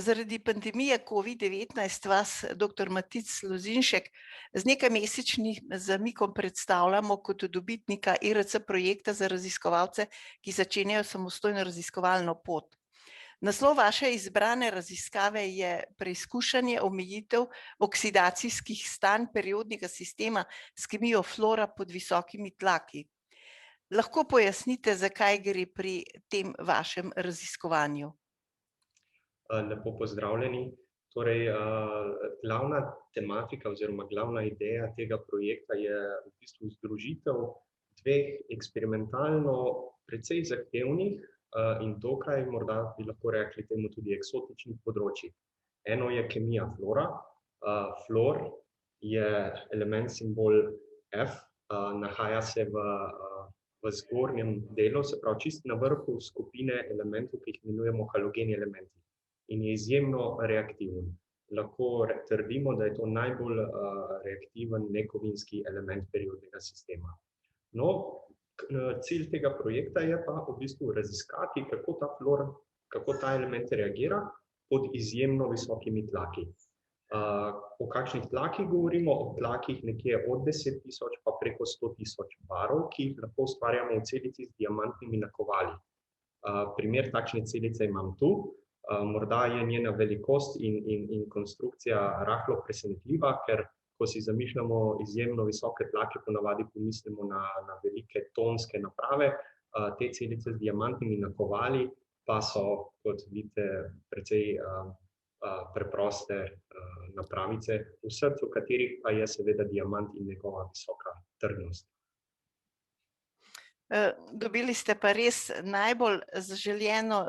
zaradi pandemije COVID-19 vas, dr. Matic Lozinšek, z nekajmesečnim zamikom predstavljamo kot dobitnika IRC projekta za raziskovalce, ki začenjajo samostojno raziskovalno pot. Naslov vaše izbrane raziskave je preizkušanje omejitev oksidacijskih stanj periodnega sistema s kemijo flora pod visokimi tlaki. Lahko pojasnite, zakaj gre pri tem vašem raziskovanju? Lepo pozdravljeni. Torej, glavna tematika oziroma glavna ideja tega projekta je v bistvu združitev dveh eksperimentalno precej zahtevnih in dokaj, morda bi lahko rekli temu tudi eksotičnih področij. Eno je kemija flora. Fluor je element simbol F, nahaja se v zgornjem delu, se pravi čisto na vrhu skupine elementov, ki jih imenujemo halogeni elementi. In je izjemno reaktiven. Lahko trdimo, da je to najbolj reaktiven nekovinski element periodnega sistema. No, cilj tega projekta je pa v bistvu raziskati, kako ta element reagira pod izjemno visokimi tlaki. O kakšnih tlakih govorimo? O tlakih nekje od 10.000 pa preko 100.000 barov, ki jih lahko ustvarjamo v celici z diamantnimi nakovali. Primer takšne celice imam tu. Morda je njena velikost in konstrukcija rahlo presenetljiva, ker ko si zamišljamo izjemno visoke tlake, ponavadi pomislimo na velike tonske naprave. Te celice z diamantnimi nakovali pa so, kot vidite, precej preproste napravice, v srcu katerih pa je seveda diamant in njegova visoka trdnost. Dobili ste pa res najbolj zaželeno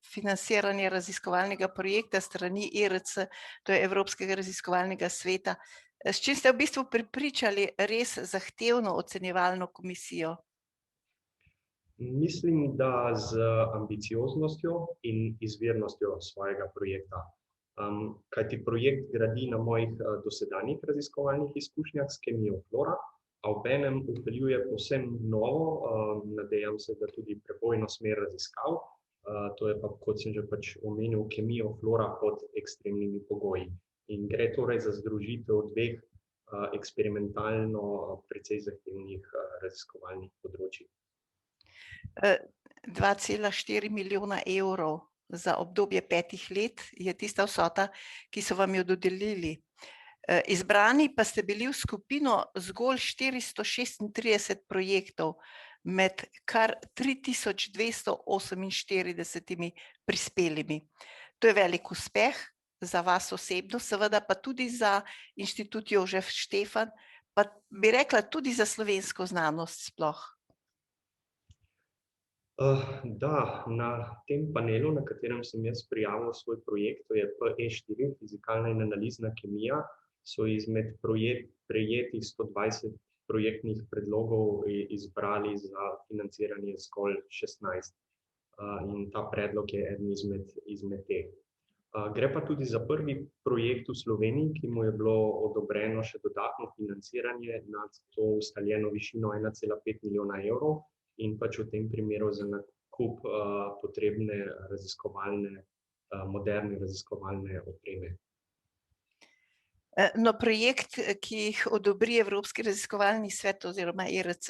financiranje raziskovalnega projekta strani IRC, to je Evropskega raziskovalnega sveta. S čim ste v bistvu prepričali res zahtevno ocenjevalno komisijo? Mislim, da z ambicioznostjo in izvirnostjo svojega projekta. Kajti projekt gradi na mojih dosedanjih raziskovalnih izkušnjah s kemijo flora, a obenem vpeljuje povsem novo, nadejam se, da tudi prebojno smer raziskav, to je pa, kot sem že omenil, kemijo flora pod ekstremnimi pogoji. In gre torej za združitev dveh eksperimentalno precej zahtevnih raziskovalnih področij. 2,4 milijona evrov za obdobje 5 let je tista vsota, ki so vam jo dodelili. Izbrani pa ste bili v skupino zgolj 436 projektov med kar 3248 prispelimi. To je velik uspeh za vas osebno, seveda pa tudi za Inštitut Jožef Stefan, pa bi rekla tudi za slovensko znanost sploh. Da, na tem panelu, na katerem sem jaz prijavil svoj projekt, to je PE4, fizikalna in analizna kemija, so izmed prejetih 120 projektnih predlogov izbrali za financiranje zgolj 16. In ta predlog je eden izmed teh. Gre pa tudi za prvi projekt v Sloveniji, ki mu je bilo odobreno še dodatno financiranje nad to ustaljeno višino 1,5 milijona evrov in v tem primeru za nakup potrebne moderne raziskovalne opreme. No, projekt, ki jih odobri Evropski raziskovalni svet oziroma IRC,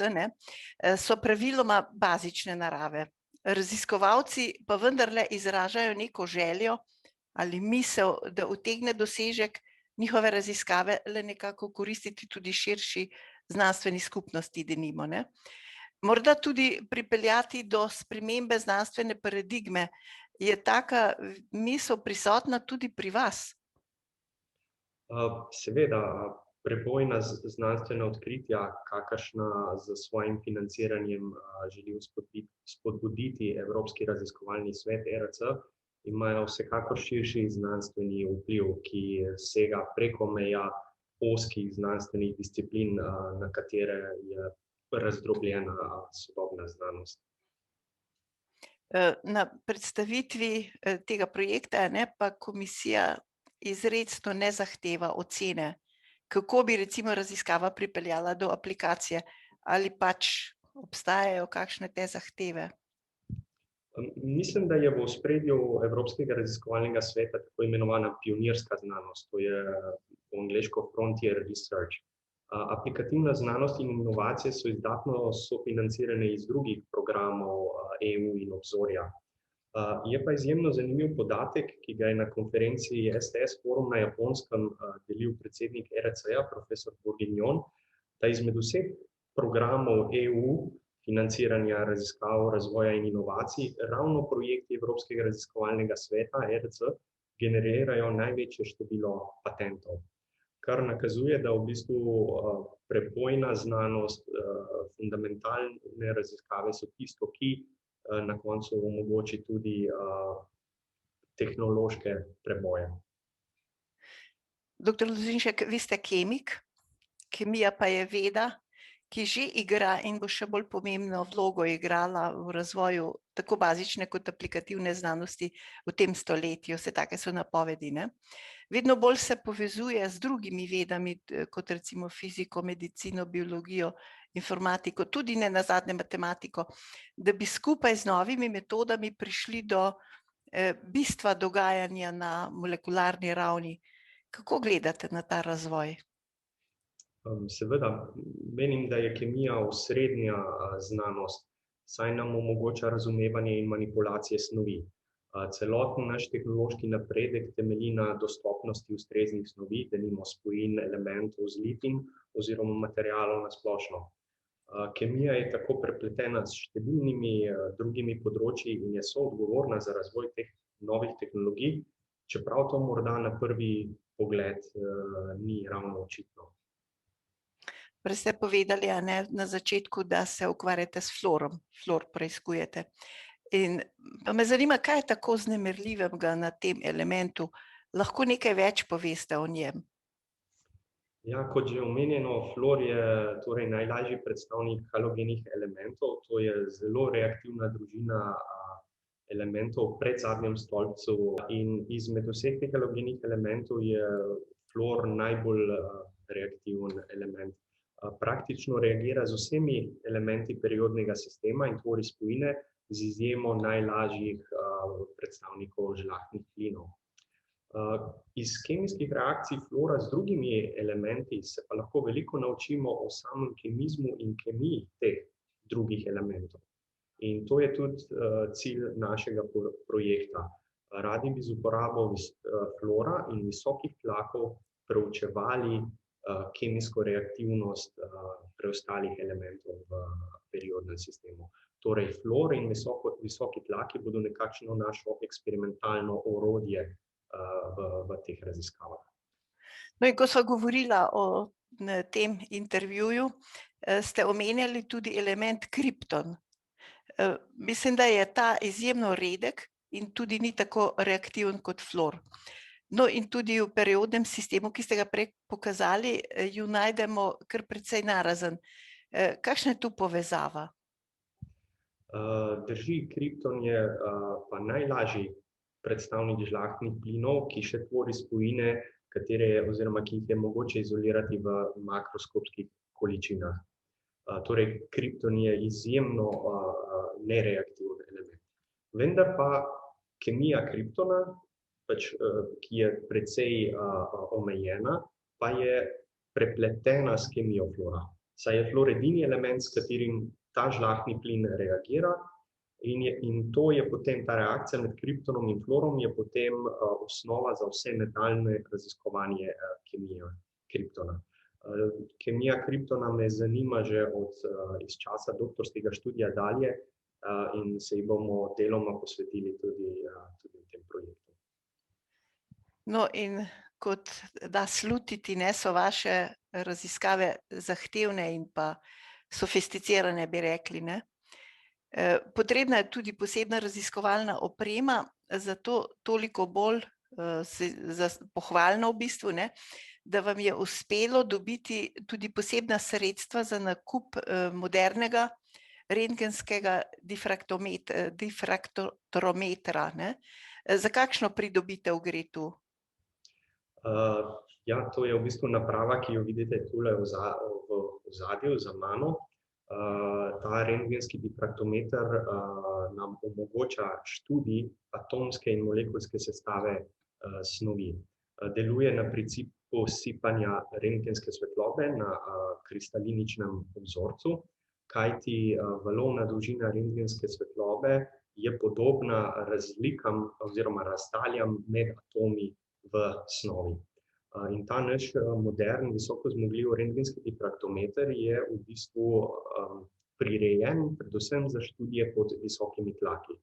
so praviloma bazične narave. Raziskovalci pa vendarle izražajo neko željo ali misel, da utegne dosežek njihove raziskave le nekako koristiti tudi širši znanstveni skupnosti, denimo. Morda tudi pripeljati do spremembe znanstvene paradigme. Je taka misel prisotna tudi pri vas? Seveda, prebojna znanstvena odkritja, kakršna s svojim financiranjem želi spodbuditi Evropski raziskovalni svet IRC, imajo vsekakor širši znanstveni vpliv, ki sega preko meja ozkih znanstvenih disciplin, na katere je razdrobljena sodobna znanost. Na predstavitvi tega projekta pa komisija izrecno ne zahteva ocene, kako bi recimo raziskava pripeljala do aplikacije, ali pač obstajajo kakšne te zahteve? Mislim, da je v ospredju Evropskega raziskovalnega sveta tako imenovana pionirska znanost, to je po angleško frontier research. Aplikativna znanost in inovacije so izdatno sofinancirane iz drugih programov EU in Obzorja. Je pa izjemno zanimiv podatek, ki ga je na konferenciji STS Forum na Japonskem delil predsednik ERC-ja, profesor Bourguignon, da izmed vseh programov EU financiranja raziskav, razvoja in inovacij, ravno projekti Evropskega raziskovalnega sveta, ERC, generirajo največje število patentov, kar nakazuje, da v bistvu prebojna znanost, fundamentalne raziskave so tisto, ki na koncu omogoči tudi tehnološke preboje. Doktor Lozinšek, vi ste kemik, kemija pa je veda, ki že igra in bo še bolj pomembno vlogo igrala v razvoju tako bazične kot aplikativne znanosti v tem stoletju, vse take so napovedi, ne? Vedno bolj se povezuje z drugimi vedami, kot recimo fiziko, medicino, biologijo, informatiko, tudi ne nazadnje matematiko, da bi skupaj z novimi metodami prišli do bistva dogajanja na molekularni ravni. Kako gledate na ta razvoj? Seveda, menim, da je kemija osrednja znanost, saj nam omogoča razumevanje in manipulacije snovi. Celoten naš tehnološki napredek temelji na dostopnosti ustreznih snovi, denimo spojin, elementov, zlitin oziroma materialov na splošno. Kemija je tako prepletena s številnimi drugimi področji in je soodgovorna za razvoj teh novih tehnologij, čeprav to morda na prvi pogled ni ravno očitno. Prej ste povedali, a ne, na začetku, da se ukvarjate s fluorom, fluor preiskujete. In pa me zanima, kaj je tako vznemirljivega na tem elementu? Lahko nekaj več poveste o njem? Ja, kot že omenjeno, fluor je torej najlažji predstavnik halogenih elementov, to je zelo reaktivna družina elementov v predzadnjem stolpcu in izmed vseh teh halogenih elementov je fluor najbolj reaktiven element. Praktično reagira z vsemi elementi periodnega sistema in tvori spojine z izjemo najlažjih predstavnikov žlahtnih plinov. Iz kemijskih reakcij fluora z drugimi elementi se pa lahko veliko naučimo o samem kemizmu in kemiji teh drugih elementov. In to je tudi cilj našega projekta. Radi bi z uporabo fluora in visokih tlakov preučevali kemijsko reaktivnost preostalih elementov v periodnem sistemu. Torej, fluor in visoki tlaki bodo nekakšno našo eksperimentalno orodje v teh raziskavah. No in ko sva govorila o tem intervjuju, ste omenjali tudi element kripton. Mislim, da je ta izjemno redek in tudi ni tako reaktiven kot fluor. No in tudi v periodnem sistemu, ki ste ga prej pokazali, ju najdemo kar precej narazen. Kakšna je tu povezava? Drži, kripton je pa najlažji predstavnik žlahtnih plinov, ki še tvori spojine, oziroma ki jih je mogoče izolirati v makroskopskih količinah. Torej, kripton je izjemno nereaktiven element. Vendar pa kemija kriptona, ki je precej omejena, pa je prepletena s kemijo fluora. Saj je fluor edini element, s katerim ta žlahtni plin reagira in to je potem ta reakcija med kriptonom in fluorom je potem osnova za vse nadaljnje raziskovanje kemije kriptona. Kemija kriptona me zanima že iz časa doktorskega študija dalje in se ji bomo deloma posvetili tudi v tem projektu. No in kot da slutiti, ne, so vaše raziskave zahtevne in pa sofisticirane, bi rekli, ne. Potrebna je tudi posebna raziskovalna oprema, zato toliko bolj pohvalno v bistvu, ne, da vam je uspelo dobiti tudi posebna sredstva za nakup modernega rentgenskega difraktometra, ne. Za kakšno pridobitev gre tu? Ja, to je v bistvu naprava, ki jo vidite tule v ozadju za mano. Ta rentgenski difraktometer nam omogoča študij atomske in molekulske sestave snovi. Deluje na principu sipanja rentgenske svetlobe na kristaliničnem vzorcu, kajti valovna dolžina rentgenske svetlobe je podobna razlikam oziroma razdaljam med atomi v snovi. In ta naš modern, visoko zmogljiv rentgenski difraktometer je v bistvu prirejen predvsem za študije pod visokimi tlaki.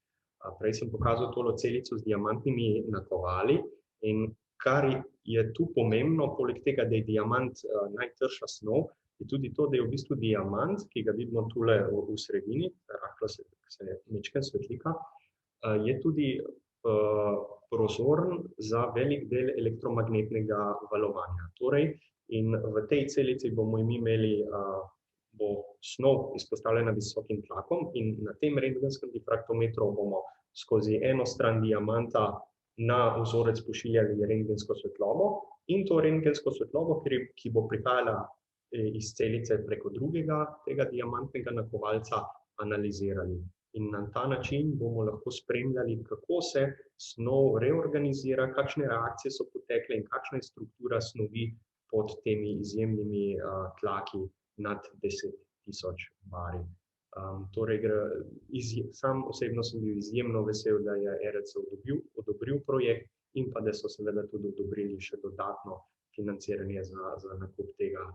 Prej sem pokazal tole celico z diamantnimi nakovali in kar je tu pomembno, poleg tega, da je diamant najtrša snov, je tudi to, da je v bistvu diamant, ki ga vidimo tule v sredini, rahlo se majčkeno svetlika, je tudi prozoren za velik del elektromagnetnega valovanja. Torej, in v tej celici bomo imeli bo snov izpostavljena visokim tlakom in na tem rentgenskem difraktometru bomo skozi eno stran diamanta na vzorec pošiljali rentgensko svetlobo in to rentgensko svetlobo, ki bo prihajala iz celice preko drugega tega diamantnega nakovalca, analizirali. In na ta način bomo lahko spremljali, kako se snov reorganizira, kakšne reakcije so potekle in kakšna je struktura snovi pod temi izjemnimi tlaki nad 10.000 bari. Torej, sam osebno sem bil izjemno vesel, da je ERC odobril projekt in pa da so seveda tudi odobrili še dodatno financiranje za nakup tega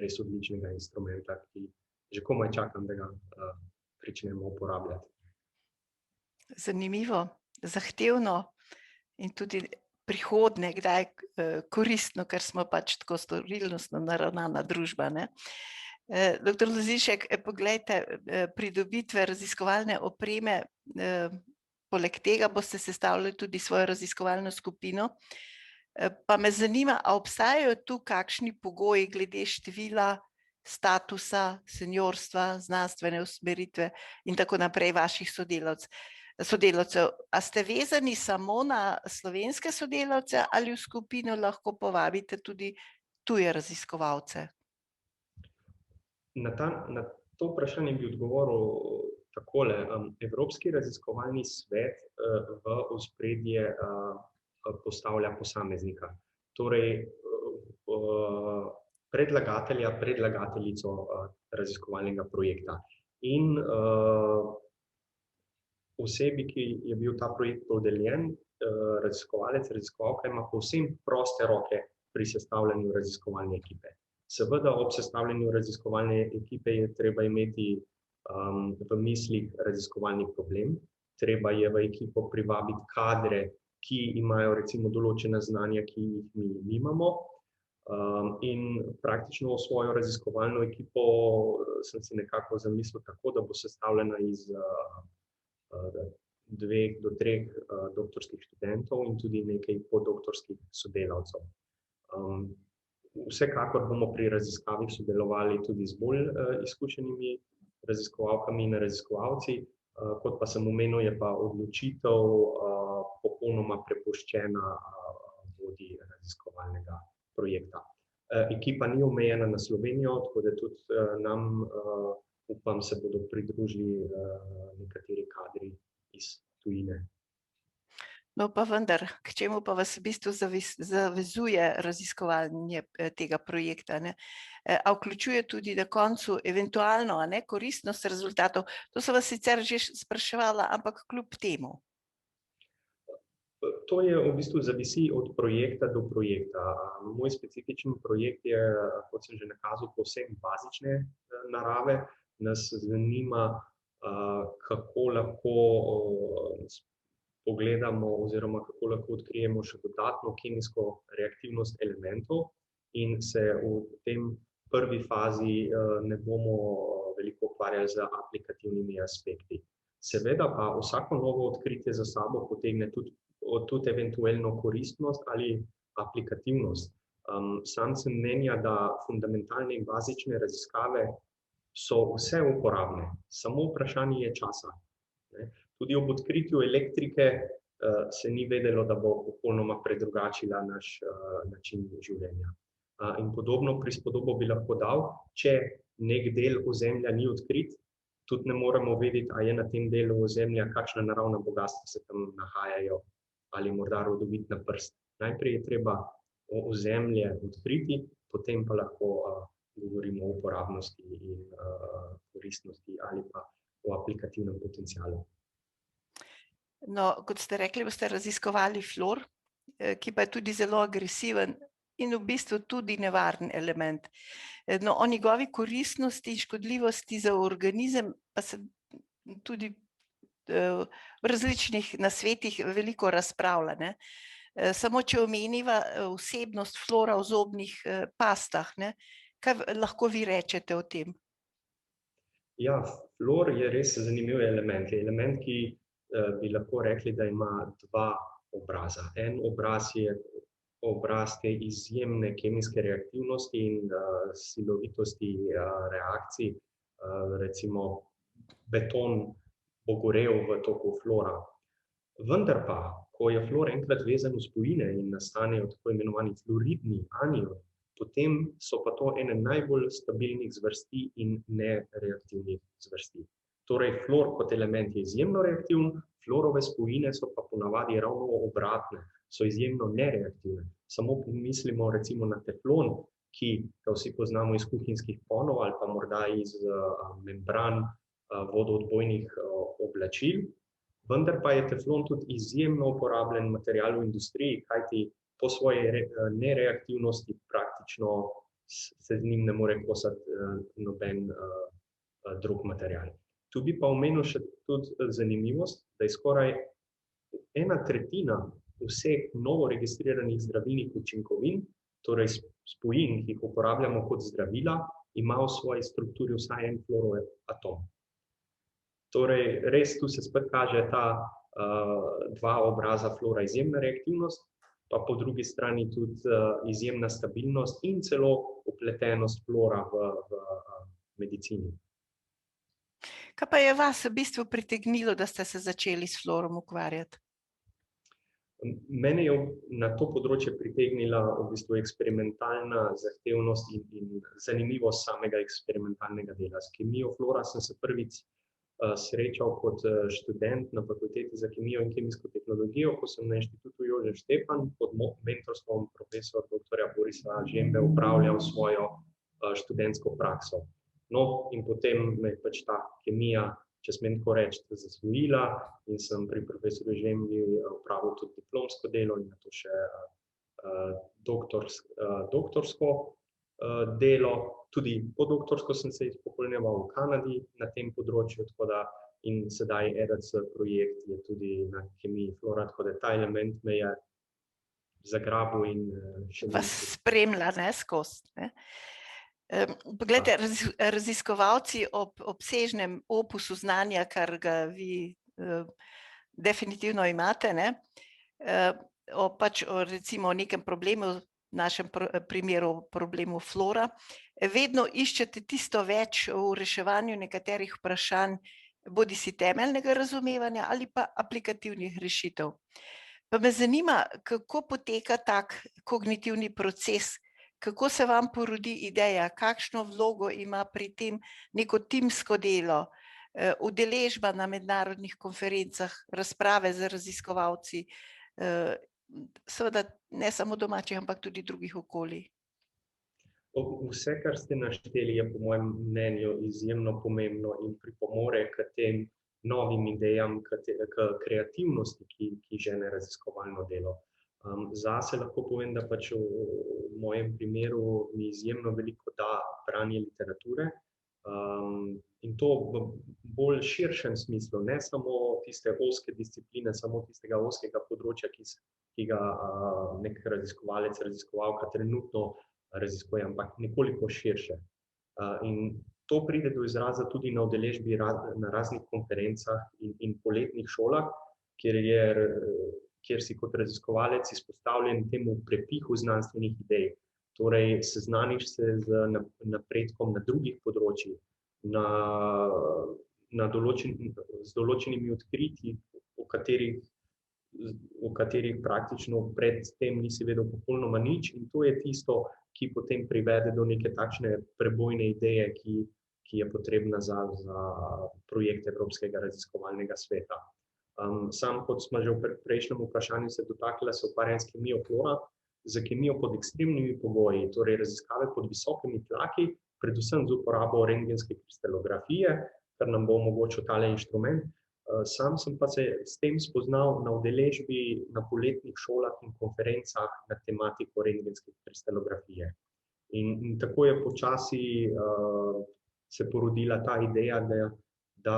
res odličnega instrumenta, ki že komaj čakam, da ga pričnemo uporabljati. Zanimivo, zahtevno in tudi prihodnje, kdaj koristno, ker smo pač tako storilnostno naravnana družba, ne. Doktor Lozinšek, poglejte, pridobitve raziskovalne opreme, poleg tega boste sestavljali tudi svojo raziskovalno skupino, pa me zanima, a obstajajo tu kakšni pogoji glede števila, statusa, seniorstva, znanstvene usmeritve in tako naprej vaših sodelavcev. A ste vezani samo na slovenske sodelavce ali v skupino lahko povabite tudi tuje raziskovalce? Na to vprašanje bi odgovoril takole. Evropski raziskovalni svet v ospredje postavlja posameznika. Torej, predlagateljico raziskovalnega projekta. In osebi, ki je bil ta projekt podeljen, raziskovalec, raziskovalka ima povsem proste roke pri sestavljanju raziskovalne ekipe. Seveda ob sestavljanju raziskovalne ekipe je treba imeti v mislih raziskovalni problem, treba je v ekipo privabiti kadre, ki imajo recimo določena znanja, ki jih mi nimamo, in praktično svojo raziskovalno ekipo sem si nekako zamislil tako, da bo sestavljena iz 2 do 3 doktorskih študentov in tudi nekaj podoktorskih sodelavcev. Vsekakor bomo pri raziskavi sodelovali tudi z bolj izkušenimi raziskovalkami in raziskovalci, kot pa sem omenil, je pa odločitev popolnoma prepuščena vodji raziskovalnega projekta. Ekipa ni omejena na Slovenijo, tako da tudi nam, upam, se bodo pridružili nekateri kadri iz tujine. No, pa vendar, k čemu pa vas v bistvu zavezuje raziskovanje tega projekta, ne? A vključuje tudi na koncu eventualno, koristnost rezultatov? To sem vas sicer že spraševala, ampak kljub temu. To je v bistvu zavisi od projekta do projekta. Moj specifičen projekt je, kot sem že nakazal, povsem bazične narave. Nas zanima, kako lahko pogledamo oziroma kako lahko odkrijemo še dodatno kemijsko reaktivnost elementov in se v tem prvi fazi ne bomo veliko ukvarjali z aplikativnimi aspekti. Seveda pa vsako novo odkritje za sabo potegne tudi eventualno koristnost ali aplikativnost. Sam sem mnenja, da fundamentalne in bazične raziskave so vse uporabne, samo vprašanje je časa. Tudi ob odkritju elektrike se ni vedelo, da bo popolnoma predrugačila naš način življenja. In podobno prispodobo bi lahko dal, če nek del ozemlja ni odkrit, tudi ne moremo vedeti, a je na tem delu ozemlja kakšna naravna bogastva se tam nahajajo ali morda rodovitna prst. Najprej je treba ozemlje odkriti, potem pa lahko govorimo o uporabnosti in koristnosti ali pa o aplikativnem potencialu. No, kot ste rekli, boste raziskovali flor, ki pa je tudi zelo agresiven in v bistvu tudi nevaren element. No, o njegovi koristnosti in škodljivosti za organizem pa se tudi v različnih nasvetih veliko razpravlja, ne. Samo če omeniva vsebnost flora v zobnih pastah, ne, kaj lahko vi rečete o tem? Ja, flor je res zanimiv element. Je element, ki bi lahko rekli, da ima dva obraza. En obraz je obraz te izjemne kemijske reaktivnosti in silovitosti reakcij. Recimo beton bo gorel v toku flora. Vendar pa, ko je flor enkrat vezan v spojine in nastanejo tako imenovani fluoridni anioni, potem so pa to ene najbolj stabilnih zvrsti in nereaktivnih zvrsti. Torej, flor kot element je izjemno reaktiven, florove spojine so pa ponavadi ravno obratne, so izjemno nereaktivne. Samo pomislimo recimo na teflon, ki ga vsi poznamo iz kuhinjskih ponov ali pa morda iz membran vodoodbojnih oblačil, vendar pa je teflon tudi izjemno uporabljen material v industriji, kajti po svoji nereaktivnosti praktično se z njim ne more kosati noben drug material. Tu bi pa omenil še tudi zanimivost, da je skoraj 1/3 vseh novo registriranih zdravilnih učinkovin, torej spojin, ki jih uporabljamo kot zdravila, ima v svoji strukturi vsaj en fluorov atom. Torej, res tu se spet kaže ta dva obraza flora, izjemna reaktivnost, pa po drugi strani tudi izjemna stabilnost in celo vpletenost flora v medicini. Kaj pa je vas v bistvu pritegnilo, da ste se začeli s florom ukvarjati? Mene je na to področje pritegnila v bistvu eksperimentalna zahtevnost in zanimivost samega eksperimentalnega dela. S kemijo flora sem se prvič srečal kot študent na Fakulteti za kemijo in kemijsko tehnologijo, ko sem na Inštitutu Jožef Stefan pod mentorstvom profesor dr. Borisa Žembe opravljal svojo študentsko prakso. No, in potem me je pač ta kemija, če smem tako reči, zasvojila in sem pri profesorju Žembi opravil tudi diplomsko delo in nato še doktorsko delo. Tudi podoktorsko sem se izpopolnjeval v Kanadi na tem področju, tako da in sedaj EDC projekt je tudi na kemiji flora, tako da ta element me je zagrabil in še vas spremlja, ne, skozi, ne. Poglejte, raziskovalci ob obsežnem opusu znanja, kar ga vi definitivno imate, ne, pač recimo o nekem problemu, v našem primeru problemu flora, vedno iščete tisto več v reševanju nekaterih vprašanj, bodisi temeljnega razumevanja ali pa aplikativnih rešitev. Pa me zanima, kako poteka tak kognitivni proces, kako se vam porodi ideja, kakšno vlogo ima pri tem neko timsko delo, udeležba na mednarodnih konferencah, razprave z raziskovalci, seveda ne samo domačih, ampak tudi drugih okolij. Vse, kar ste našteli, je po mojem mnenju izjemno pomembno in pripomore k tem novim idejam, k kreativnosti, ki žene raziskovalno delo. Zase lahko povem, da pač v mojem primeru mi izjemno veliko da branje literature, in to v bolj širšem smislu, ne samo tiste ozke discipline, samo tistega ozkega področja, ki ga nek raziskovalec, raziskovalka trenutno raziskuje, ampak nekoliko širše. In to pride do izraza tudi na udeležbi na raznih konferencah in poletnih šolah, kjer si kot raziskovalec izpostavljen temu prepihu znanstvenih idej. Torej, seznaniš se z napredkom na drugih področjih, z določenimi odkritji, o katerih o katerih praktično pred tem nisi vedel popolnoma nič, in to je tisto, ki potem privede do neke takšne prebojne ideje, ki je potrebna za projekt Evropskega raziskovalnega sveta. Sam, kot smo že v prejšnjem vprašanju se dotaknili, se ukvarjam s kemijo klora, za kemijo pod ekstremnimi pogoji, torej raziskave pod visokimi tlaki, predvsem z uporabo rentgenske kristalografije, kar nam bo omogočil tale inštrument. Sam sem pa se s tem spoznal na udeležbi na poletnih šolah in konferencah na tematiko rentgenske kristalografije. In tako je počasi se porodila ta ideja, da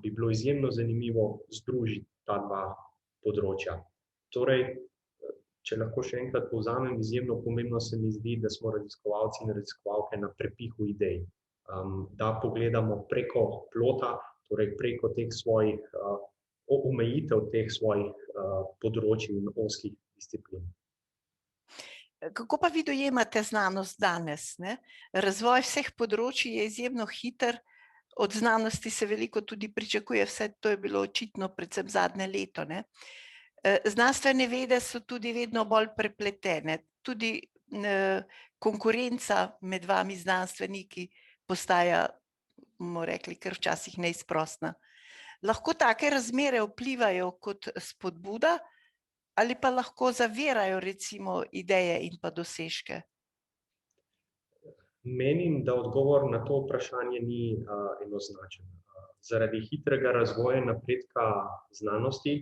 bi bilo izjemno zanimivo združiti ta dva področja. Torej, če lahko še enkrat povzamem, izjemno pomembno se mi zdi, da smo raziskovalci in raziskovalke na prepihu idej, da pogledamo preko plota, torej preko teh svojih omejitev teh svojih področij in ozkih disciplin. Kako pa vi dojemate znanost danes, ne? Razvoj vseh področij je izjemno hiter, od znanosti se veliko tudi pričakuje, vse to je bilo očitno predvsem zadnje leto, ne? Znanstvene vede so tudi vedno bolj prepletene, tudi konkurenca med vami znanstveniki postaja, bomo rekli, kar včasih neizprosna. Lahko take razmere vplivajo kot spodbuda ali pa lahko zavirajo recimo ideje in pa dosežke? Menim, da odgovor na to vprašanje ni enoznačen. Zaradi hitrega razvoja in napredka znanosti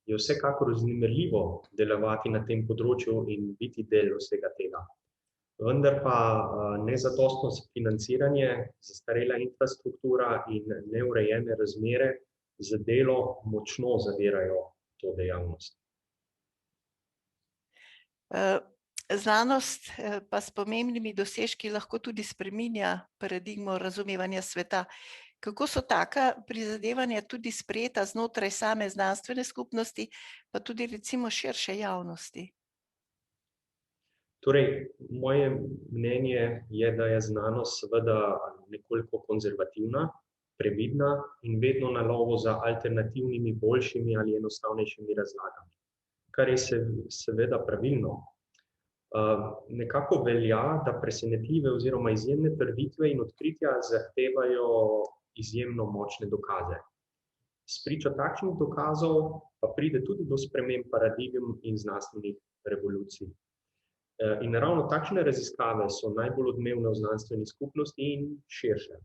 je vsekakor vznemirljivo delovati na tem področju in biti del vsega tega. Vendar pa nezadostno financiranje, zastarela infrastruktura in neurejene razmere za delo močno zavirajo to dejavnost. Znanost pa s pomembnimi dosežki lahko tudi spreminja paradigmo razumevanja sveta. Kako so taka prizadevanja tudi sprejeta znotraj same znanstvene skupnosti, pa tudi recimo širše javnosti? Torej, moje mnenje je, da je znanost seveda nekoliko konzervativna, previdna in vedno na lovu za alternativnimi, boljšimi ali enostavnejšimi razlagami, kar je seveda pravilno. Nekako velja, da presenetljive oziroma izjemne trditve in odkritja zahtevajo izjemno močne dokaze. Spričo takšnih dokazov pa pride tudi do sprememb paradigem in znanstvenih revolucij. In ravno takšne raziskave so najbolj odmevne v znanstveni skupnosti in širše.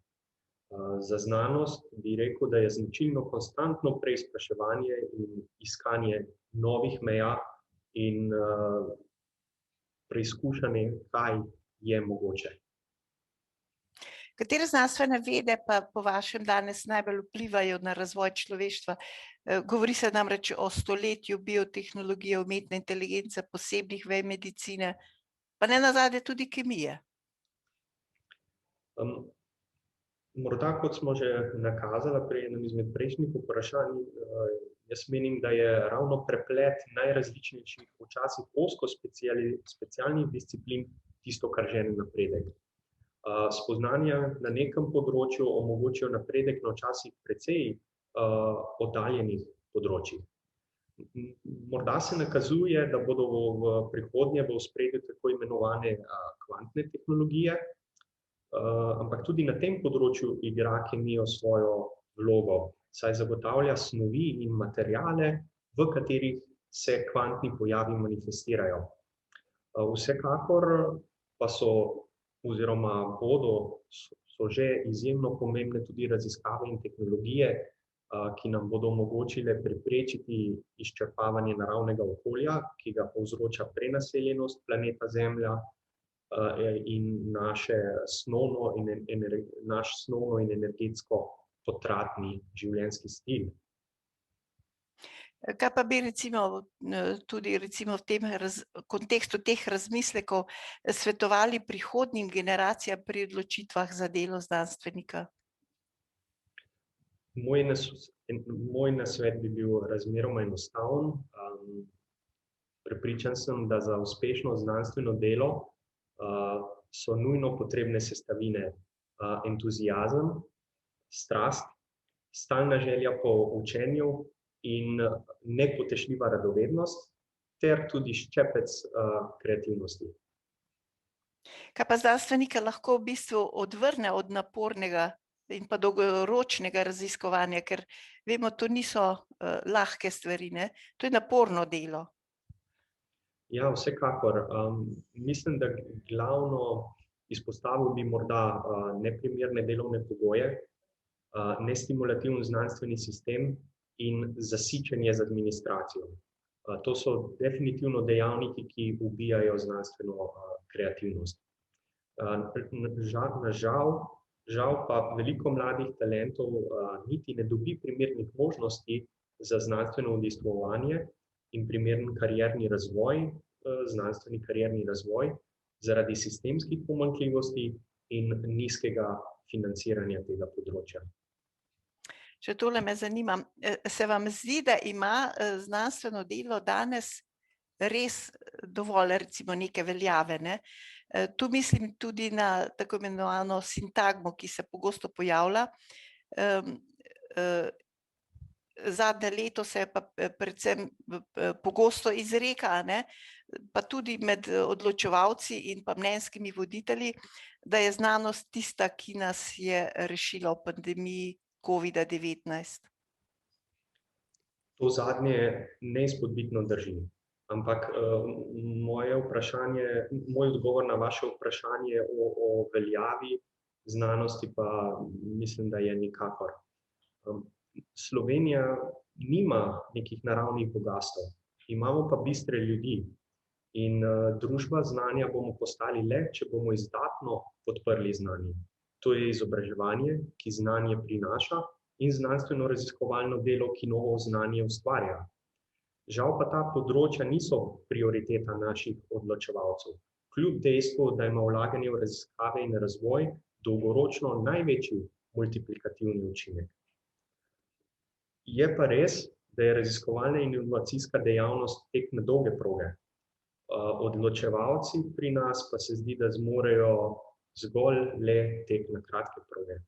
Za znanost bi rekel, da je značilno konstantno preizpraševanje in iskanje novih meja in preizkušanje, kaj je mogoče. Katere znanstvene vede pa po vašem danes najbolj vplivajo na razvoj človeštva? Govori se namreč o stoletju biotehnologije, umetne inteligence, posebnih vej medicine, pa nenazadnje tudi kemije. Morda, kot smo že nakazali pri enem izmed prejšnjih vprašanj, jaz menim, da je ravno preplet najrazličnejših, včasih ozko specialnih disciplin tisto, kar žene napredek. Spoznanja na nekem področju omogočijo napredek na včasih precej oddaljenih področjih. Morda se nakazuje, da bodo v prihodnje v ospredju tako imenovane kvantne tehnologije, ampak tudi na tem področju igra kemija svojo vlogo, saj zagotavlja snovi in materiale, v katerih se kvantni pojavi manifestirajo. Vsekakor pa so že izjemno pomembne tudi raziskave in tehnologije, ki nam bodo omogočile preprečiti izčrpavanje naravnega okolja, ki ga povzroča prenaseljenost planeta Zemlja in naš snovno in energetsko potratni življenjski stil. Kaj pa bi recimo tudi v tem kontekstu teh razmislekov svetovali prihodnjim generacijam pri odločitvah za delo znanstvenika? Moj nasvet bi bil razmeroma enostaven. Prepričan sem, da za uspešno znanstveno delo so nujno potrebne sestavine entuziazem, strast, stalna želja po učenju in nepotešljiva radovednost ter tudi ščepec kreativnosti. Kaj pa znanstvenika lahko v bistvu odvrne od napornega in pa dolgoročnega raziskovanja, ker vemo, to niso lahke stvari, ne? To je naporno delo. Ja, vsekakor. Mislim, da glavno izpostavil bi morda neprimerne delovne pogoje, nestimulativen znanstveni sistem in zasičenje z administracijo. To so definitivno dejavniki, ki ubijajo znanstveno kreativnost. Žal pa veliko mladih talentov niti ne dobi primernih možnosti za znanstveno udejstvovanje in primeren karierni razvoj, znanstveni karierni razvoj zaradi sistemskih pomanjkljivosti in nizkega financiranja tega področja. Še tole me zanima, se vam zdi, da ima znanstveno delo danes res dovolj, recimo, neke veljave, ne? Tu mislim tudi na tako imenovano sintagmo, ki se pogosto pojavlja. Zadnje leto se je pa predvsem pogosto izreka, ne, pa tudi med odločevalci in pa mnenjskimi voditelji, da je znanost tista, ki nas je rešila v pandemiji COVID-19. To zadnje neizpodbitno drži. Ampak moj odgovor na vaše vprašanje o veljavi znanosti pa mislim, da je nikakor. Slovenija nima nekih naravnih bogastev, imamo pa bistre ljudi in družba znanja bomo postali le, če bomo izdatno podprli znanje. To je izobraževanje, ki znanje prinaša, in znanstveno-raziskovalno delo, ki novo znanje ustvarja. Žal pa ta področja niso prioriteta naših odločevalcev, kljub dejstvu, da ima vlaganje v raziskave in razvoj dolgoročno največji multiplikativni učinek. Je pa res, da je raziskovalna in inovacijska dejavnost tek na dolge proge. Odločevalci pri nas pa se zdi, da zmorejo zgolj le tek na kratke proge.